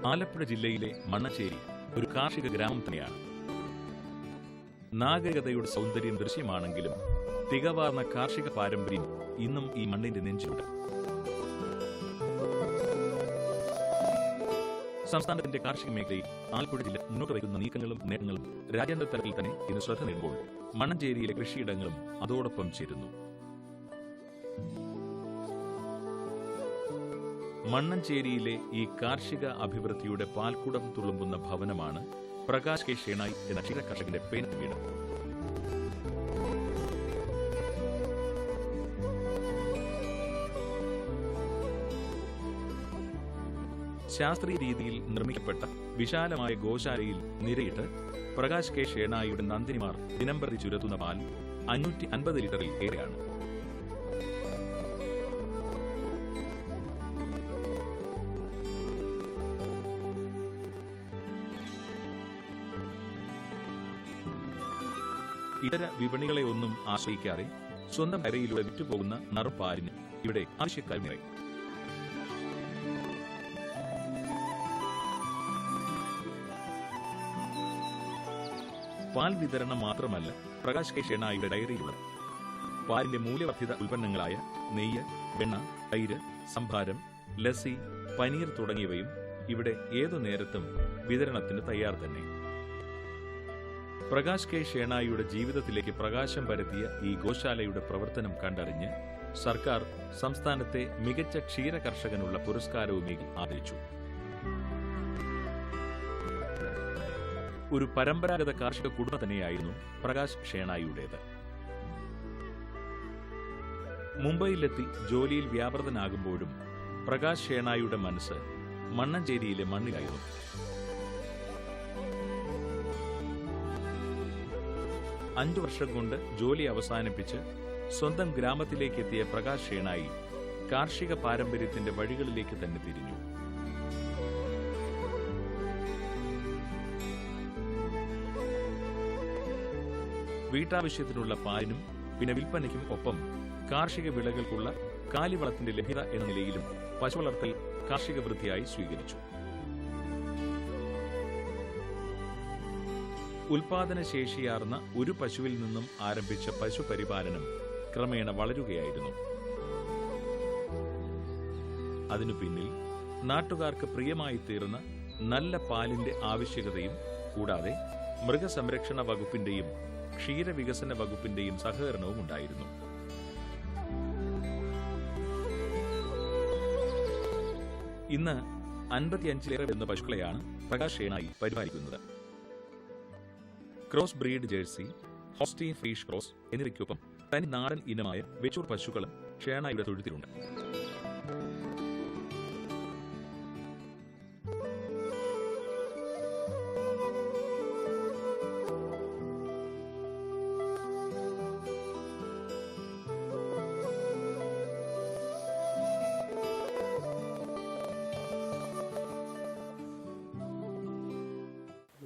ആലപ്പുഴ ജില്ലയിലെ മണ്ണഞ്ചേരി ഒരു കാർഷിക ഗ്രാമം തന്നെയാണ്. നാഗരികതയുടെ സൗന്ദര്യം ദൃശ്യമാണെങ്കിലും തികവാർന്ന കാർഷിക പാരമ്പര്യം ഇന്നും ഈ മണ്ണിന്റെ നെഞ്ചിലുണ്ട്. സംസ്ഥാനത്തിന്റെ കാർഷിക മേഖലയിൽ ആലപ്പുഴ ജില്ല മുന്നോട്ട് വയ്ക്കുന്ന നീക്കങ്ങളും നേട്ടങ്ങളും രാജ്യാന്തര തലത്തിൽ തന്നെ ഇന്ന് ശ്രദ്ധ നേടുമ്പോൾ മണ്ണഞ്ചേരിയിലെ കൃഷിയിടങ്ങളും അതോടൊപ്പം ചേരുന്നു. മണ്ണഞ്ചേരിയിലെ ഈ കാർഷിക അഭിവൃദ്ധിയുടെ പാൽക്കുടം തുളുമ്പുന്ന ഭവനമാണ് പ്രകാശ് കെ ഷേണായി എന്ന ക്ഷീര കർഷകന്റെ പേന വീട്. ശാസ്ത്രീയ രീതിയിൽ നിർമ്മിക്കപ്പെട്ട വിശാലമായ ഗോശാലയിൽ നിരയിട്ട് പ്രകാശ് കെ ഷേണായിയുടെ നന്ദിനിമാർ ദിനംപ്രതി ചുരത്തുന്ന പാൽ 550 ലിറ്ററിൽ ഏറെയാണ്. ഇതര വിപണികളെ ഒന്നും ആശ്രയിക്കാതെ സ്വന്തം കരയിലൂടെ വിറ്റുപോകുന്ന നറുപാലിന് ഇവിടെ ആവശ്യക്കാരുമായി. പാൽ വിതരണം മാത്രമല്ല പ്രകാശ് കെ ഷേണായിയുടെ ഡയറിയിലുള്ളത്. പാലിന്റെ മൂല്യവർദ്ധിത ഉൽപ്പന്നങ്ങളായ നെയ്യ്, വെണ്ണ, തൈര്, സംഭാരം, ലസ്സി, പനീർ തുടങ്ങിയവയും ഇവിടെ ഏതു നേരത്തും വിതരണത്തിന് തയ്യാർ തന്നെ. പ്രകാശ് കെ ഷേണായിയുടെ ജീവിതത്തിലേക്ക് പ്രകാശം പരത്തിയ ഈ ഗോശാലയുടെ പ്രവർത്തനം കണ്ടറിഞ്ഞ് സർക്കാർ സംസ്ഥാനത്തെ മികച്ച ക്ഷീര കർഷകനുള്ള പുരസ്കാരവുമേകി ആദരിച്ചു. ഒരു പരമ്പരാഗത കാർഷിക കുടുംബം തന്നെയായിരുന്നു പ്രകാശ് ഷേണായിയുടേത്. മുംബൈയിലെത്തി ജോലിയിൽ വ്യാപൃതനാകുമ്പോഴും പ്രകാശ് ഷേണായിയുടെ മനസ്സ് മണ്ണഞ്ചേരിയിലെ മണ്ണിലായിരുന്നു. അഞ്ചു വർഷം കൊണ്ട് ജോലി അവസാനിപ്പിച്ച് സ്വന്തം ഗ്രാമത്തിലേക്ക് എത്തിയ പ്രകാശ് ഷേണായി കാർഷിക പാരമ്പര്യത്തിന്റെ വഴികളിലേക്ക് തന്നെ തിരിഞ്ഞു. വീട്ടാവശ്യത്തിനുള്ള പാലിനും പിന്നെ വിൽപ്പനയ്ക്കും ഒപ്പം കാർഷിക വിളകൾക്കുള്ള കാലിവളത്തിന്റെ ലഭ്യത എന്ന നിലയിലും പശുവളർത്തൽ കാർഷിക വൃത്തിയായി സ്വീകരിച്ചു. ഉൽപാദനശേഷിയാർന്ന ഒരു പശുവിൽ നിന്നും ആരംഭിച്ച പശുപരിപാലനം ക്രമേണ വളരുകയായിരുന്നു. അതിനു പിന്നിൽ നാട്ടുകാർക്ക് പ്രിയമായി തീർന്ന നല്ല പാലിന്റെ ആവശ്യകതയും കൂടാതെ മൃഗസംരക്ഷണ വകുപ്പിന്റെയും ക്ഷീരവികസന വകുപ്പിന്റെയും സഹകരണവും ഉണ്ടായിരുന്നു. ഇന്ന് 55-ലേറെ വരുന്ന പശുക്കളെയാണ് പ്രകാശ് ഷേണായി പരിപാലിക്കുന്നത്. ക്രോസ് ബ്രീഡ് ജേഴ്സി, ഹോസ്റ്റീൻ ഫ്രീഷ് ക്രോസ് എന്നിവയ്ക്കൊപ്പം തനി നാടൻ ഇനമായ വെച്ചൂർ പശുക്കളും ഷേണായിയുടെ തൊഴുത്തിലുണ്ട്.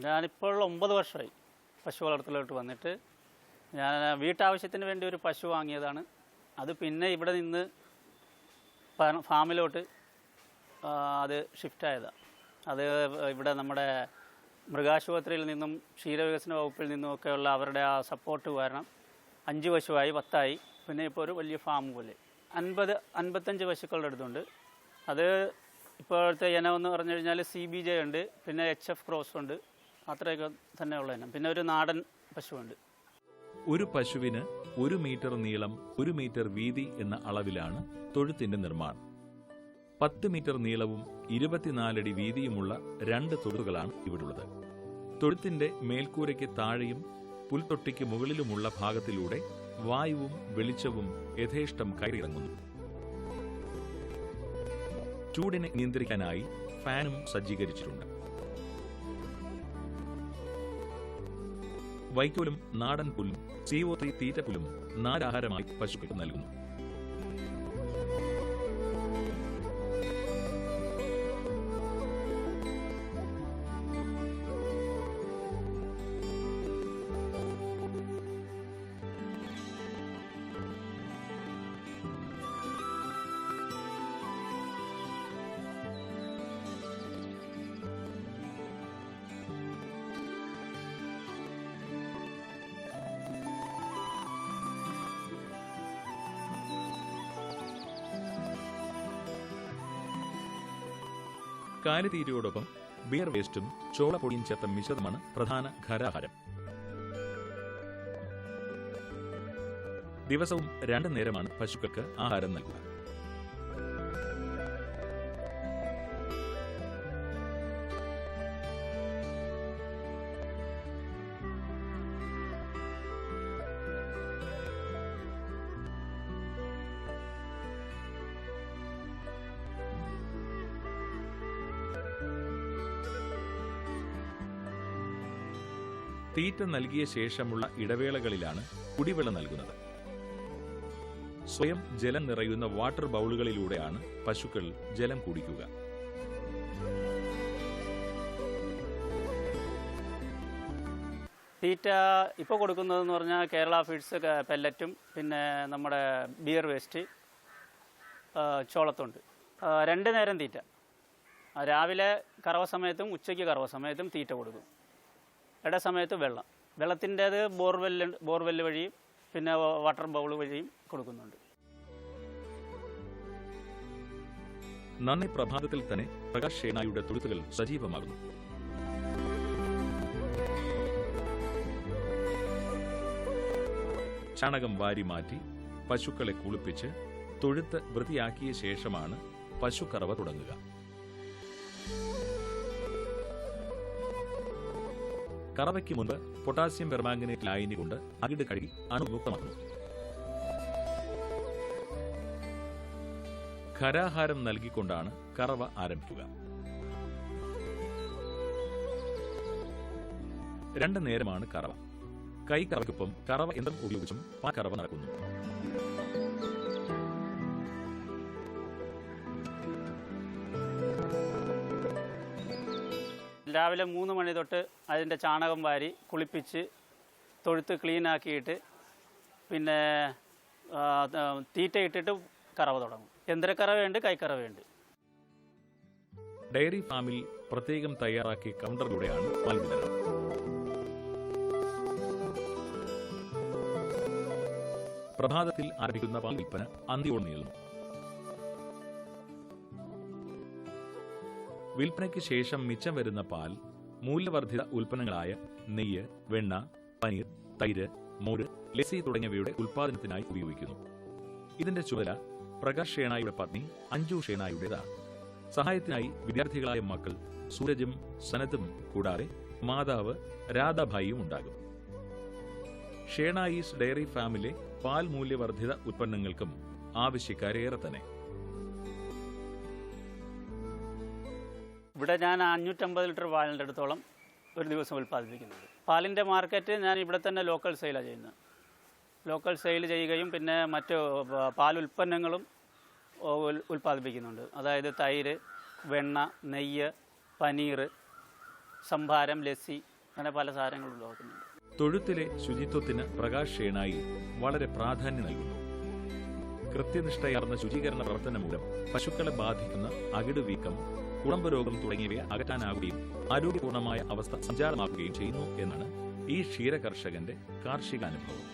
ഞാനിപ്പോൾ 9 വർഷമായി പശു വളർത്തലോട്ട് വന്നിട്ട്. ഞാൻ വീട്ടാവശ്യത്തിന് വേണ്ടി ഒരു പശു വാങ്ങിയതാണ്. അത് പിന്നെ ഇവിടെ നിന്ന് ഫാമിലോട്ട് അത് ഷിഫ്റ്റായതാണ്. അത് ഇവിടെ നമ്മുടെ മൃഗാശുപത്രിയിൽ നിന്നും ക്ഷീരവികസന വകുപ്പിൽ നിന്നുമൊക്കെയുള്ള അവരുടെ ആ സപ്പോർട്ട് കാരണം 5 പശുവായി 10ആയി. പിന്നെ ഇപ്പോൾ ഒരു വലിയ ഫാം പോലെ 50-55 പശുക്കളുടെ അടുത്തുണ്ട്. അത് ഇപ്പോഴത്തെ ഇനമെന്ന് പറഞ്ഞു കഴിഞ്ഞാൽ CBJ ഉണ്ട്, പിന്നെ HF ക്രോസ് ഉണ്ട്, അത്രയൊക്കെ തന്നെയുള്ള ഇനം. പിന്നെ ഒരു നാടൻ പശുവുണ്ട്. ഒരു പശുവിന് 1 മീറ്റർ നീളം 1 മീറ്റർ വീതി എന്ന അളവിലാണ് തൊഴുത്തിന്റെ നിർമ്മാണം. 10 മീറ്റർ നീളവും 24 അടി വീതിയുമുള്ള 2 തൊഴുത്തുകളാണ് ഇവിടുള്ളത്. തൊഴുത്തിന്റെ മേൽക്കൂരയ്ക്ക് താഴെയും പുൽത്തൊട്ടിക്ക് മുകളിലുമുള്ള ഭാഗത്തിലൂടെ വായുവും വെളിച്ചവും യഥേഷ്ടം കയറിയിറങ്ങുന്നു. ചൂടിനെ നിയന്ത്രിക്കാനായി ഫാനും സജ്ജീകരിച്ചിട്ടുണ്ട്. വൈക്കോലും നാടൻ പുല്ലും CO3 തീറ്റപ്പുല്ലും നാരാഹാരമായി പശുക്കൾക്ക് നൽകുന്നു. കാലിത്തീറ്റയോടൊപ്പം ബിയർ വേസ്റ്റും ചോളപ്പൊടിയും ചേർത്ത മിശ്രിതമാണ് പ്രധാന ഖരാഹാരം. ദിവസവും 2 നേരമാണ് പശുക്കൾക്ക് ആഹാരം നൽകുക. തീറ്റ നൽകിയ ശേഷമുള്ള ഇടവേളകളിലാണ് കുടിവെള്ളം നൽകുന്നത്. സ്വയം ജലം നിറയുന്ന വാട്ടർ ബൗളുകളിലൂടെയാണ് പശുക്കൾ ജലം കുടിക്കുക. തീറ്റ ഇപ്പോൾ കൊടുക്കുന്നതെന്ന് പറഞ്ഞാൽ കേരള ഫീഡ്സ് പെല്ലറ്റും പിന്നെ നമ്മുടെ ബിയർ വേസ്റ്റ് ചോളത്തുണ്ട്. 2 നേരം തീറ്റ. രാവിലെ കറവ സമയത്തും ഉച്ചയ്ക്ക് കറവ സമയത്തും തീറ്റ കൊടുക്കും. ഇട സമയത്ത് വെള്ളത്തിൻ്റേത് ബോർവെല്ല് വഴിയും പിന്നെ വാട്ടർ ബൗൾ വഴിയും കൊടുക്കുന്നുണ്ട്. നന്ദി പ്രഭാതത്തിൽ തന്നെ പ്രകാശ് ഷേണായിയുടെ തൊഴുത്തുകൾ സജീവമാകുന്നു. ചാണകം വാരി മാറ്റി പശുക്കളെ കുളിപ്പിച്ച് തൊഴുത്ത് വൃത്തിയാക്കിയ ശേഷമാണ് പശുക്കറവ തുടങ്ങുക. കറവയ്ക്ക് മുൻപ് പൊട്ടാസ്യം പെർമാംഗനേറ്റ് ലായനി കൊണ്ട് അകിട് കഴുകി അണുമുക്തമാക്കുന്നു. ഖരാഹാരം നൽകിക്കൊണ്ടാണ് കറവ ആരംഭിക്കുക. 2 നേരമാണ് കറവ. കൈക്കറവയ്ക്കൊപ്പം കറവ യന്ത്രം ഉപയോഗിച്ചും കറവ നടക്കുന്നു. രാവിലെ 3 മണി തൊട്ട് അതിൻ്റെ ചാണകം വാരി കുളിപ്പിച്ച് തൊഴുത്ത് ക്ലീനാക്കിയിട്ട് പിന്നെ തീറ്റ ഇട്ടിട്ട് കറവ തുടങ്ങും. യന്ത്രക്കറവയുണ്ട്, കൈക്കറവയുണ്ട്. ഡയറി ഫാമിൽ പ്രത്യേകം തയ്യാറാക്കിയ കൗണ്ടറിലൂടെയാണ് പാൽ വിതരണം. പ്രഭാതത്തിൽ ആരംഭിക്കുന്ന പാൽ വിൽപ്പന അന്തിയോളം നീളുന്നു. വിൽപ്പനയ്ക്ക് ശേഷം മിച്ചം വരുന്ന പാൽ മൂല്യവർദ്ധിത ഉൽപ്പന്നങ്ങളായ നെയ്യ്, വെണ്ണ, പനീർ, തൈര്, മോര്, ലസ്സി തുടങ്ങിയവയുടെ ഉൽപ്പാദനത്തിനായി ഉപയോഗിക്കുന്നു. ഇതിന്റെ ചുമതല പ്രകാശ് ഷേണായിയുടെ പത്നി അഞ്ജു ഷേണായിയുടേതാണ്. സഹായത്തിനായി വിദ്യാർത്ഥികളായ മക്കൾ സൂരജും സനത്തും കൂടാതെ മാതാവ് രാധാഭായിയും ഉണ്ടാകും. ഷേണായീസ് ഡയറി ഫാമിലെ പാൽ മൂല്യവർദ്ധിത ഉൽപ്പന്നങ്ങൾക്കും ആവശ്യക്കാരേറെ തന്നെ. ഇവിടെ ഞാൻ 550 ലിറ്റർ പാലിൻ്റെ അടുത്തോളം ഒരു ദിവസം ഉൽപ്പാദിപ്പിക്കുന്നുണ്ട്. പാലിൻ്റെ മാർക്കറ്റ് ഞാൻ ഇവിടെ തന്നെ ലോക്കൽ സെയിലാണ് ചെയ്യുന്നത്. ലോക്കൽ സെയിൽ ചെയ്യുകയും പിന്നെ മറ്റ് പാലുൽപ്പന്നങ്ങളും ഉൽപ്പാദിപ്പിക്കുന്നുണ്ട്. അതായത് തൈര്, വെണ്ണ, നെയ്യ്, പനീർ, സംഭാരം, ലസ്സി, അങ്ങനെ പല സാധനങ്ങളും ഉണ്ടാക്കുന്നുണ്ട്. തൊഴുത്തിലെ ശുചിത്വത്തിന് പ്രകാശ് ഷേണായി വളരെ പ്രാധാന്യം നൽകുന്നു. കൃത്യനിഷ്ഠയാർന്ന ശുചീകരണ പ്രവർത്തനം മൂലം പശുക്കളെ ബാധിക്കുന്ന അകിട് വീക്കം, കുളമ്പ് രോഗം തുടങ്ങിയവയെ അകറ്റാനാവുകയും ആരോഗ്യപൂർണമായ അവസ്ഥ സഞ്ചാരമാക്കുകയും ചെയ്യുന്നു എന്നാണ് ഈ ക്ഷീരകർഷകന്റെ കാർഷികാനുഭവം.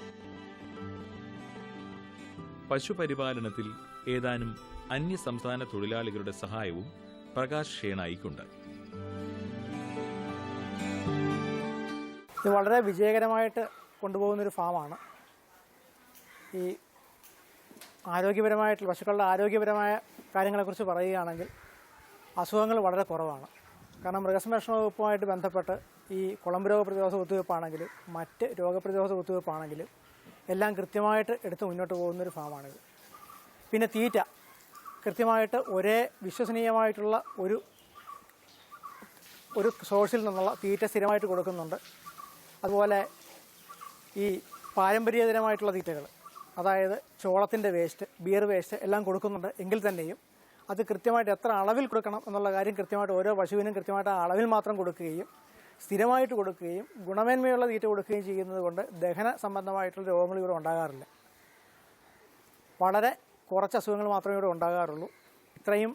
പശുപരിപാലനത്തിൽ ഏതാനും അന്യസംസ്ഥാന തൊഴിലാളികളുടെ സഹായവും പ്രകാശ് ഷേണായിക്കുണ്ട്. ഇത് വളരെ വിജയകരമായിട്ട് കൊണ്ടുപോകുന്നൊരു ഫാമാണ്. ഈ ആരോഗ്യപരമായിട്ടുള്ള പശുക്കളുടെ ആരോഗ്യപരമായ കാര്യങ്ങളെക്കുറിച്ച് പറയുകയാണെങ്കിൽ അസുഖങ്ങൾ വളരെ കുറവാണ്. കാരണം മൃഗസംരക്ഷണ വകുപ്പുമായിട്ട് ബന്ധപ്പെട്ട് ഈ കുളമ്പ് രോഗപ്രതിരോധ കുത്തിവയ്പ്പാണെങ്കിലും മറ്റ് രോഗപ്രതിരോധ കുത്തിവയ്പ്പാണെങ്കിലും എല്ലാം കൃത്യമായിട്ട് എടുത്ത് മുന്നോട്ട് പോകുന്നൊരു ഫാമാണിത്. പിന്നെ തീറ്റ കൃത്യമായിട്ട് ഒരേ വിശ്വസനീയമായിട്ടുള്ള ഒരു സോഴ്സിൽ നിന്നുള്ള തീറ്റ സ്ഥിരമായിട്ട് കൊടുക്കുന്നുണ്ട്. അതുപോലെ ഈ പാരമ്പര്യേതരമായിട്ടുള്ള തീറ്റകൾ, അതായത് ചോളത്തിൻ്റെ വേസ്റ്റ്, ബിയർ വേസ്റ്റ് എല്ലാം കൊടുക്കുന്നുണ്ട്. എങ്കിൽ തന്നെയും അത് കൃത്യമായിട്ട് എത്ര അളവിൽ കൊടുക്കണം എന്നുള്ള കാര്യം കൃത്യമായിട്ട് ഓരോ പശുവിനും കൃത്യമായിട്ട് ആ അളവിൽ മാത്രം കൊടുക്കുകയും സ്ഥിരമായിട്ട് കൊടുക്കുകയും ഗുണമേന്മയുള്ള തീറ്റ കൊടുക്കുകയും ചെയ്യുന്നത് കൊണ്ട് ദഹന സംബന്ധമായിട്ടുള്ള രോഗങ്ങൾ ഇവിടെ ഉണ്ടാകാറില്ല. വളരെ കുറച്ച് അസുഖങ്ങൾ മാത്രമേ ഇവിടെ ഉണ്ടാകാറുള്ളൂ. ഇത്രയും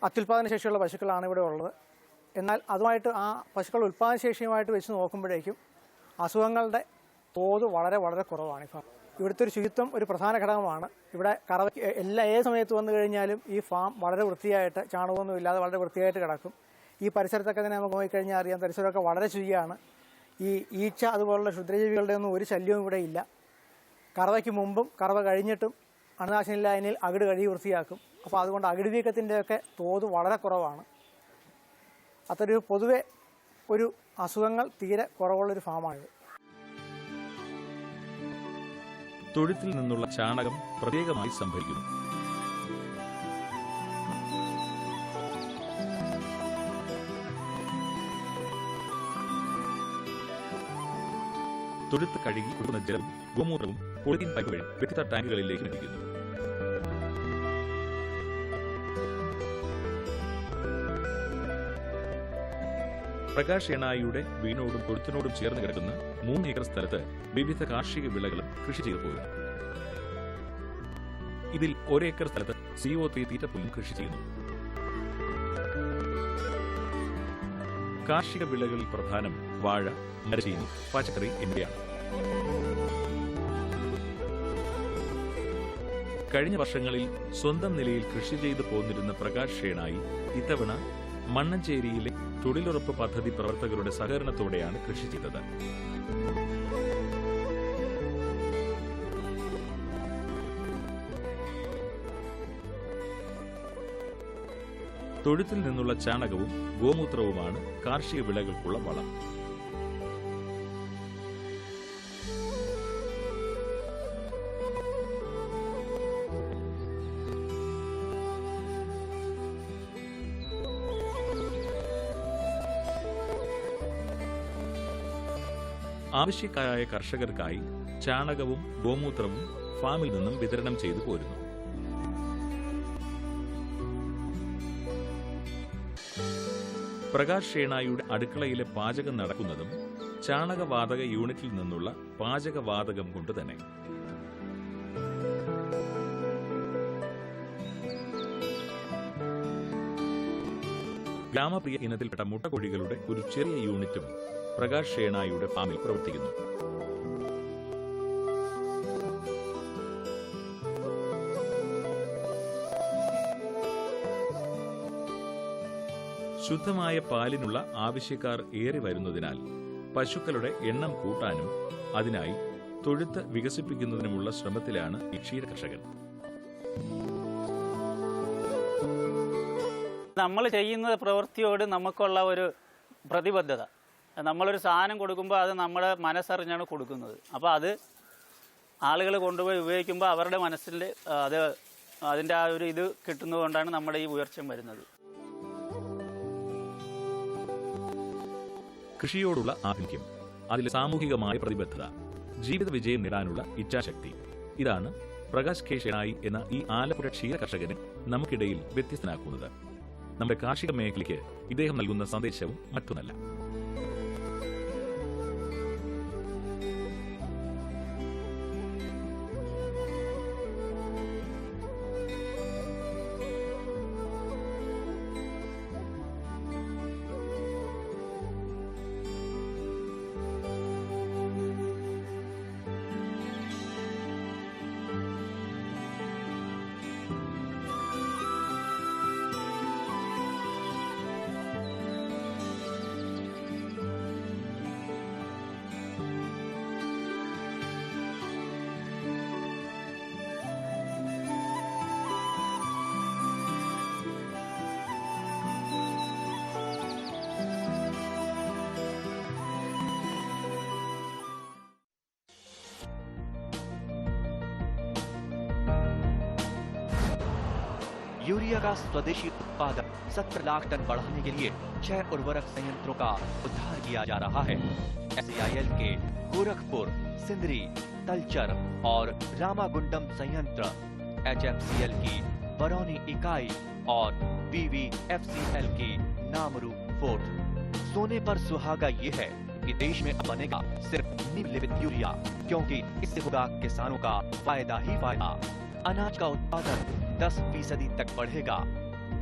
അത്യുൽപാദന ശേഷിയുള്ള പശുക്കളാണ് ഇവിടെ ഉള്ളത്. എന്നാൽ അതുമായിട്ട് ആ പശുക്കളുടെ ഉൽപ്പാദനശേഷിയുമായിട്ട് വെച്ച് നോക്കുമ്പോഴേക്കും അസുഖങ്ങളുടെ തോത് വളരെ വളരെ കുറവാണ്. ഇപ്പം ഇവിടുത്തെ ഒരു ശുചിത്വം ഒരു പ്രധാന ഘടകമാണ്. ഇവിടെ കറവയ്ക്ക് ഏത് സമയത്ത് വന്നു കഴിഞ്ഞാലും ഈ ഫാം വളരെ വൃത്തിയായിട്ട്, ചാണകമൊന്നും ഇല്ലാതെ വളരെ വൃത്തിയായിട്ട് കിടക്കും. ഈ പരിസരത്തൊക്കെ തന്നെ നമുക്ക് നോക്കിക്കഴിഞ്ഞാൽ അറിയാം, പരിസരമൊക്കെ വളരെ ശുചിയാണ്. ഈ ഈച്ച അതുപോലുള്ള ക്ഷുദ്രജീവികളുടെ ഒന്നും ഒരു ശല്യവും ഇവിടെ ഇല്ല. കറവയ്ക്ക് മുമ്പും കറവ കഴിഞ്ഞിട്ടും അണുനാശിനി ലായനിയിൽ അകിട് കഴുകി വൃത്തിയാക്കും. അപ്പോൾ അതുകൊണ്ട് അകിട് വീക്കത്തിൻ്റെയൊക്കെ തോത് വളരെ കുറവാണ്. അതൊരു പൊതുവെ ഒരു അസുഖങ്ങൾ തീരെ കുറവുള്ളൊരു ഫാമാണിത്. തൊഴുത്തിൽ നിന്നുള്ള ചാണകം പ്രത്യേകമായി സംഭരിക്കുന്നു. തൊഴുത്ത് കഴുകി കൊടുക്കുന്ന ജലം ഗോമൂത്രവും പോളിത്തീൻ പൈപ്പ് വഴി വ്യത്യസ്ത ടാങ്കുകളിലേക്ക് എത്തിക്കുന്നു. പ്രകാശ് ഏണായിയുടെ വീടിനോടും തൊഴുത്തിനോടും ചേർന്ന് കിടക്കുന്ന 3 ഏക്കർ സ്ഥലത്ത് വിവിധ കാർഷിക വിളകളും കൃഷി ചെയ്തു പോരുന്നു. ഇതിൽ 1 ഏക്കർ സ്ഥലത്ത് CO3 തീറ്റപ്പുല്ലും കൃഷി ചെയ്യുന്നു. കാർഷിക വിളകളിൽ പ്രധാനം വാഴ, മരച്ചീനി, പച്ചക്കറി എന്നിവയാണ്. കഴിഞ്ഞ വർഷങ്ങളിൽ സ്വന്തം നിലയിൽ കൃഷി ചെയ്തു പോന്നിരുന്ന പ്രകാശ് ഏണായി ഇത്തവണ മണ്ണഞ്ചേരിയിലെ തൊഴിലുറപ്പ് പദ്ധതി പ്രവർത്തകരുടെ സഹകരണത്തോടെയാണ് കൃഷി ചെയ്തത്. തൊഴുത്തിൽ നിന്നുള്ള ചാണകവും ഗോമൂത്രവുമാണ് കാർഷിക വിളകൾക്കുള്ള വളം. ആവശ്യക്കാരായ കർഷകർക്കായി ചാണകവും ഗോമൂത്രവും ഫാമിൽ നിന്നും വിതരണം ചെയ്തു പോരുന്നു. പ്രകാശ് ഏണായിയുടെ അടുക്കളയിലെ പാചകം നടക്കുന്നതും ചാണകവാതക യൂണിറ്റിൽ നിന്നുള്ള പാചകവാതകം കൊണ്ട് തന്നെ. ഗ്രാമപ്രിയ ഇനത്തിൽപ്പെട്ട മുട്ടക്കോഴികളുടെ ഒരു ചെറിയ യൂണിറ്റും പ്രകാശ് ഏണായിയുടെ ഫാമിൽ പ്രവർത്തിക്കുന്നു. ശുദ്ധമായ പാലിനുള്ള ആവശ്യക്കാർ ഏറി വരുന്നതിനാൽ പശുക്കളുടെ എണ്ണം കൂട്ടാനും അതിനായി തൊഴുത്ത് വികസിപ്പിക്കുന്നതിനുമുള്ള ശ്രമത്തിലാണ് ഈ ക്ഷീര കർഷകൻ. നമ്മൾ ചെയ്യുന്ന പ്രവൃത്തിയോട് നമുക്കുള്ള ഒരു പ്രതിബദ്ധത, നമ്മളൊരു സാധനം കൊടുക്കുമ്പോൾ അത് നമ്മുടെ മനസ്സറിഞ്ഞാണ് കൊടുക്കുന്നത്. അപ്പോൾ അത് ആളുകൾ കൊണ്ടുപോയി ഉപയോഗിക്കുമ്പോൾ അവരുടെ മനസ്സിൽ അതിൻ്റെ ആ ഒരു ഇത് കിട്ടുന്നതുകൊണ്ടാണ് നമ്മുടെ ഈ ഉയർച്ച വരുന്നത്. കൃഷിയോടുള്ള ആഭിമുഖ്യം, അതിലെ സാമൂഹികമായ പ്രതിബദ്ധത, ജീവിത വിജയം നേടാനുള്ള ഇച്ഛാശക്തി, ഇതാണ് പ്രകാശ് കെ ഏണായി എന്ന ഈ ആലപ്പുഴ ക്ഷീര കർഷകനെ നമുക്കിടയിൽ വ്യത്യസ്തനാക്കുന്നത്. നമ്മുടെ കാർഷിക മേഖലയ്ക്ക് ഇദ്ദേഹം നൽകുന്ന സന്ദേശവും മറ്റൊന്നല്ല. यूरिया का स्वदेशी उत्पादन 70 लाख टन बढ़ाने के लिए 6 उर्वरक संयंत्रों का उद्धार किया जा रहा है। SAIL के गोरखपुर, सिंदरी, तलचर और रामागुंडम संयंत्र, HFCL की बरौनी इकाई और BVFCL की नामरू फोर्ट। सोने पर सुहागा ये है कि देश में अब बनेगा सिर्फ निम्नलिखित यूरिया, क्योंकि इससे होगा किसानों का फायदा ही फायदा। अनाज का उत्पादन 10% तक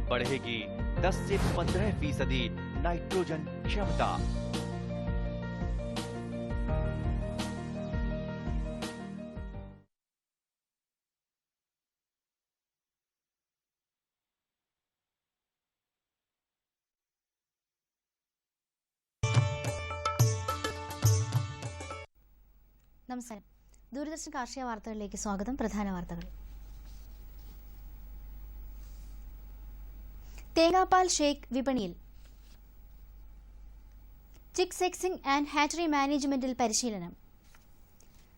बढ़ेगी 10 से 15% नाइट्रोजन क्षमता। നമസ്കാരം. ദൂരദർശൻ കാർഷിക വാർത്തകളിലേക്ക് സ്വാഗതം. പ്രധാന വാർത്തകൾ. തേങ്ങാപ്പാൽ ഷേക്ക് വിപണിയിൽ. ചിക്ക് സെക്സിംഗ് ആൻഡ് ഹാച്ചറി മാനേജ്മെന്റിൽ പരിശീലനം.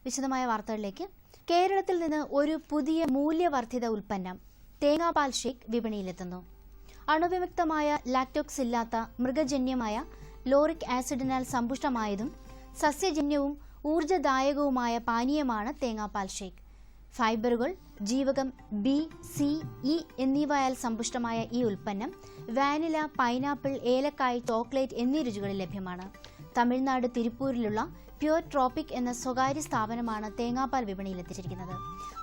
വിശദമായ വാർത്തകളിലേക്ക്. കേരളത്തിൽ നിന്ന് ഒരു പുതിയ മൂല്യവർദ്ധിത ഉൽപ്പന്നം തേങ്ങാപ്പാൽ ഷേക്ക് വിപണിയിലെത്തുന്നു. അണുവിമുക്തമായ ലാക്ടോക്സ് ഇല്ലാത്ത മൃഗജന്യമായ ലോറിക് ആസിഡിനാൽ സമ്പുഷ്ടമായതും സസ്യജന്യവും ഊർജ്ജദായകവുമായ പാനീയമാണ് തേങ്ങാപ്പാൽ ഷേക്ക്. ഫൈബറുകൾ, ജീവകം ബി, സി, ഇ എന്നിവയാൽ സമ്പുഷ്ടമായ ഈ ഉൽപ്പന്നം വാനില, പൈനാപ്പിൾ, ഏലക്കായ്, ചോക്ലേറ്റ് എന്നീ രുചികളിൽ ലഭ്യമാണ്. തമിഴ്നാട് തിരുപ്പൂരിലുള്ള പ്യൂർ ട്രോപ്പിക് എന്ന സ്വകാര്യ സ്ഥാപനമാണ് തേങ്ങാപ്പാൽ വിപണിയിലെത്തിച്ചിരിക്കുന്നത്.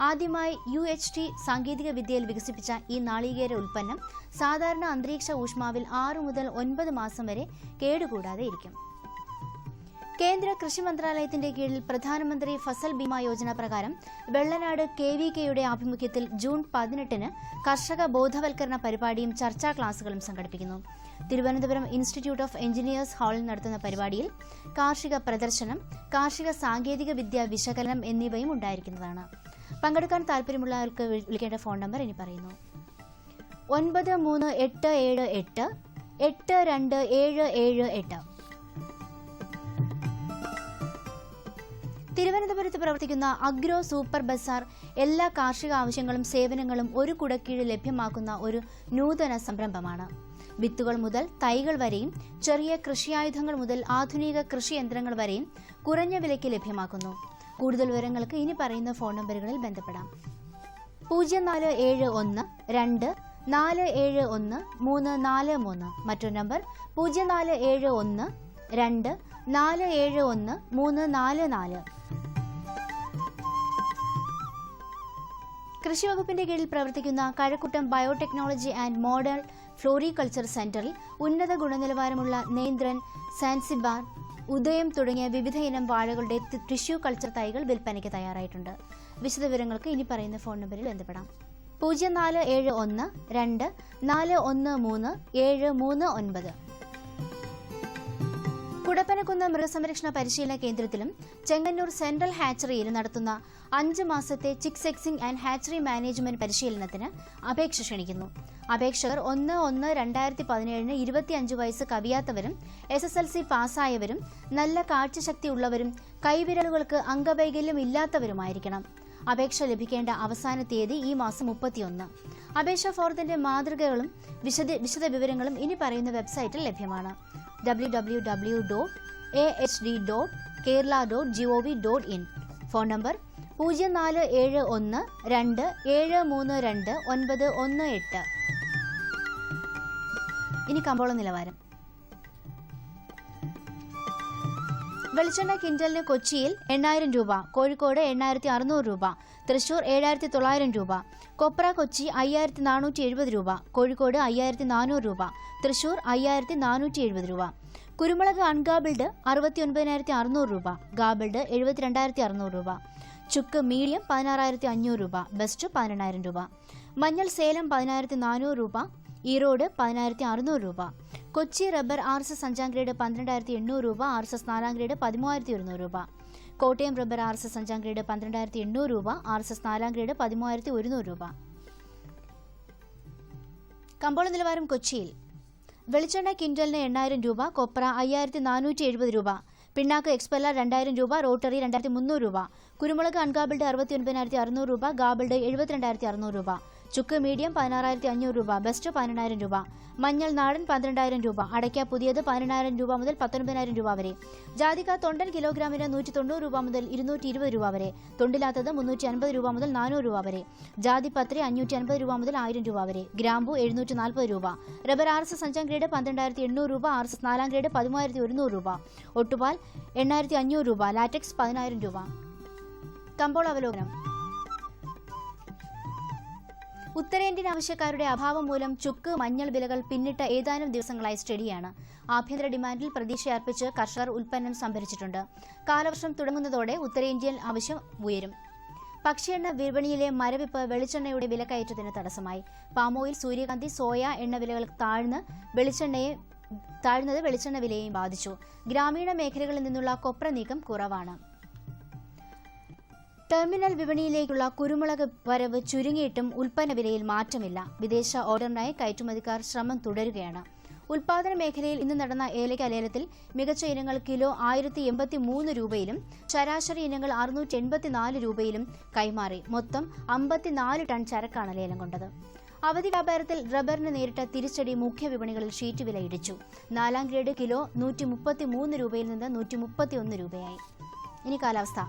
ആദ്യമായി UHT സാങ്കേതിക വിദ്യയിൽ വികസിപ്പിച്ച ഈ നാളികേര ഉൽപ്പന്നം സാധാരണ അന്തരീക്ഷ ഊഷ്മാവിൽ 6 മുതൽ 9 മാസം വരെ കേടുകൂടാതെ ഇരിക്കും. കേന്ദ്ര കൃഷി മന്ത്രാലയത്തിന്റെ കീഴിൽ പ്രധാനമന്ത്രി ഫസൽ ബീമ യോജന പ്രകാരം വെള്ളനാട് KVKയുടെ ആഭിമുഖ്യത്തിൽ ജൂൺ 18-ന് കർഷക ബോധവൽക്കരണ പരിപാടിയും ചർച്ചാ ക്ലാസുകളും സംഘടിപ്പിക്കുന്നു. തിരുവനന്തപുരം ഇൻസ്റ്റിറ്റ്യൂട്ട് ഓഫ് എഞ്ചിനീയേഴ്സ് ഹാളിൽ നടത്തുന്ന പരിപാടിയിൽ കാർഷിക പ്രദർശനം, കാർഷിക സാങ്കേതിക വിദ്യ വിശകലനം എന്നിവയും ഉണ്ടായിരിക്കുന്നതാണ്. പങ്കെടുക്കാൻ താല്പര്യമുള്ളവർക്ക് വിളിക്കേണ്ട ഫോൺ നമ്പർ ഇനി പറയുന്നു: 937888827778. തിരുവനന്തപുരത്ത് പ്രവർത്തിക്കുന്ന അഗ്രോ സൂപ്പർ ബസാർ എല്ലാ കാർഷിക ആവശ്യങ്ങളും സേവനങ്ങളും ഒരു കുടക്കീഴിൽ ലഭ്യമാക്കുന്ന ഒരു നൂതന സംരംഭമാണ്. വിത്തുകൾ മുതൽ തൈകൾ വരെയും ചെറിയ കൃഷിയായുധങ്ങൾ മുതൽ ആധുനിക കൃഷിയന്ത്രങ്ങൾ വരെയും കുറഞ്ഞ വിലയ്ക്ക് ലഭ്യമാക്കുന്നു. കൂടുതൽ വിവരങ്ങൾക്ക് ഇനി പറയുന്ന ഫോൺ നമ്പറുകളിൽ ബന്ധപ്പെടാം: 04712471 മറ്റൊരു നമ്പർ 04712471 കൃഷിവകുപ്പിന്റെ കീഴിൽ പ്രവർത്തിക്കുന്ന Kazhakkoottam biotechnology and model floriculture സെന്ററിൽ ഉന്നത ഗുണനിലവാരമുള്ള നേന്ത്രൻ, സാൻസിബാർ, ഉദയം തുടങ്ങിയ വിവിധ ഇനം വാഴകളുടെ ടിഷ്യൂ കൾച്ചർ തൈകൾ വിൽപ്പനയ്ക്ക് തയ്യാറായിട്ടുണ്ട്. വിശദവിവരങ്ങൾക്ക് ഇനി പറയുന്ന ഫോൺ നമ്പറിൽ ബന്ധപ്പെടാം: 04712413 കുടപ്പനക്കുന്ന് മൃഗസംരക്ഷണ പരിശീലന കേന്ദ്രത്തിലും ചെങ്ങന്നൂർ സെൻട്രൽ ഹാച്ചറിയിലും നടത്തുന്ന 5 മാസത്തെ ചിക്ക് സെക്സിംഗ് ആൻഡ് ഹാച്ചറി മാനേജ്മെന്റ് പരിശീലനത്തിന് അപേക്ഷ ക്ഷണിക്കുന്നു. അപേക്ഷകർ 1/1/2017 25 വയസ്സ് കവിയാത്തവരും SSLC പാസ്സായവരും നല്ല കാഴ്ചശക്തി ഉള്ളവരും കൈവിരലുകൾക്ക് അംഗവൈകല്യം ഇല്ലാത്തവരുമായിരിക്കണം. അപേക്ഷ ലഭിക്കേണ്ട അവസാന തീയതി ഈ മാസം 31. അപേക്ഷാ ഫോറത്തിന്റെ മാതൃകകളും വിശദ വിവരങ്ങളും ഇനി പറയുന്ന വെബ്സൈറ്റിൽ ലഭ്യമാണ്: www.ahd.kerala.gov.in. Phone number 047127329918. ഇനി കമ്പോള നിലവാരം. വെളിച്ചെണ്ണ ക്വിന്റലിന് കൊച്ചിയിൽ 8000 രൂപ, കോഴിക്കോട് 8600 രൂപ, തൃശൂർ 7900 രൂപ, കൊപ്ര കൊച്ചി 5470 രൂപ, കോഴിക്കോട് 5400 രൂപ, തൃശൂർ 5470 രൂപ. കുരുമുളക് അൺഗാബിൾഡ് 69600 രൂപ, ഗാബിൾഡ് 72600 രൂപ. ചുക്ക് മീഡിയം 16500 രൂപ, ബെസ്റ്റ് 18000 രൂപ. മഞ്ഞൾ സേലം 10400 രൂപ, ഈറോഡ് 10600 രൂപ. കൊച്ചി റബ്ബർ RSS 5 ഗ്രേഡ് 12800 രൂപ, RSS 4 ഗ്രേഡ് 13100 രൂപ. കോട്ടയം റബ്ബർ RSS 5 ഗ്രേഡ് 12800 രൂപ, RSS 4 ഗ്രേഡ് 13100 രൂപ. കമ്പോള നിലവാരം കൊച്ചിയിൽ. വെളിച്ചെണ്ണ ക്വിന്റലിന് 8000 രൂപ, കൊപ്ര 5470 രൂപ, പിണ്ണാക്ക് എക്സ്പെല്ലർ 2000 രൂപ, റോട്ടറി 2300 രൂപ, കുരുമുളക് അൺഗാബിൾഡ് 69600 രൂപ, ഗാബിൾഡ് 72600 രൂപ, ചുക്ക് മീഡിയം 16500 രൂപ, ബെസ്റ്റ് 18000 രൂപ, മഞ്ഞൾ നാടൻ 12000 രൂപ, അടയ്ക്ക പുതിയത് 18000 രൂപ മുതൽ 19000 രൂപ വരെ, ജാതിക്ക തൊണ്ടൻ കിലോഗ്രാമിന് 190 രൂപ മുതൽ 220 രൂപ വരെ, തൊണ്ടില്ലാത്തത് 350 രൂപ മുതൽ 400 രൂപ വരെ, ജാതിപത്രി 550 രൂപ മുതൽ 1000 രൂപ വരെ, ഗ്രാമ്പു 740 രൂപ, റബ്ബർ RSS 5 ഗ്രേഡ് 12800 രൂപ, RSS 4 ഗ്രേഡ് 13100 രൂപ, ഒട്ടുപാൽ 8500 രൂപ, ലാറ്റക്സ് 10000 രൂപ. കമ്പോള അവലോകനം. ഉത്തരേന്ത്യൻ ആവശ്യക്കാരുടെ അഭാവം മൂലം ചുക്ക്, മഞ്ഞൾ വിലകൾ പിന്നിട്ട ഏതാനും ദിവസങ്ങളായി സ്റ്റഡിയാണ്. ആഭ്യന്തര ഡിമാൻഡിൽ പ്രതീക്ഷയർപ്പിച്ച് കർഷകർ ഉൽപ്പന്നം സംഭരിച്ചിട്ടുണ്ട്. കാലവർഷം തുടങ്ങുന്നതോടെ ഉത്തരേന്ത്യൻ ആവശ്യം ഉയരും. പക്ഷിയെണ്ണ വിപണിയിലെ മരവിപ്പ് വെളിച്ചെണ്ണയുടെ വിലക്കയറ്റത്തിന് തടസ്സമായി. പാമോയിൽ, സൂര്യകാന്തി, സോയ എണ്ണ വിലകൾ താഴ്ന്നത് വെളിച്ചെണ്ണ വിലയെയും ബാധിച്ചു. ഗ്രാമീണ മേഖലകളിൽ നിന്നുള്ള കൊപ്ര നീക്കം കുറവാണ്. ടെർമിനൽ വിപണിയിലേക്കുള്ള കുരുമുളക് വരവ് ചുരുങ്ങിയിട്ടും ഉൽപ്പന്ന വിലയിൽ മാറ്റമില്ല. വിദേശ ഓർഡറിനായി കയറ്റുമതിക്കാർ ശ്രമം തുടരുകയാണ്. ഉൽപാദന മേഖലയിൽ ഇന്ന് നടന്ന ഏലക്ക ലേലത്തിൽ മികച്ച ഇനങ്ങൾ കിലോ 1083 രൂപയിലും ശരാശരി ഇനങ്ങൾ 684 രൂപയിലും കൈമാറി. മൊത്തം 54 ടൺ ചരക്കാണ് ലേലം കൊണ്ടത്. അവധി വ്യാപാരത്തിൽ റബ്ബറിന് നേരിട്ട തിരിച്ചടി മുഖ്യ വിപണികളിൽ ഷീറ്റ് വില ഇടിച്ചു. 4ാം ഗ്രേഡ് കിലോ 133 രൂപയിൽ നിന്ന് 131 രൂപയായി. ഇനി കാലാവസ്ഥ.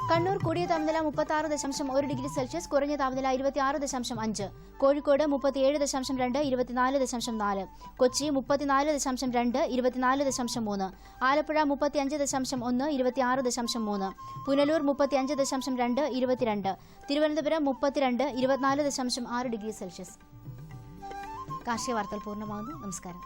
കണ്ണൂർ കൂടിയ താപനില 36.1 ഡിഗ്രി സെൽഷ്യസ്, കുറഞ്ഞ താപനില 26.5. കോഴിക്കോട് 37.2, 24.4. കൊച്ചി 34.2, 24.3. ആലപ്പുഴ 35.1, 26.3. പുനലൂർ 35.2, 22. Thiruvananthapuram 32, 24.6 degree Celsius. കാർഷിക വാർത്തകൾ പൂർണ്ണമാകുന്നു. നമസ്കാരം.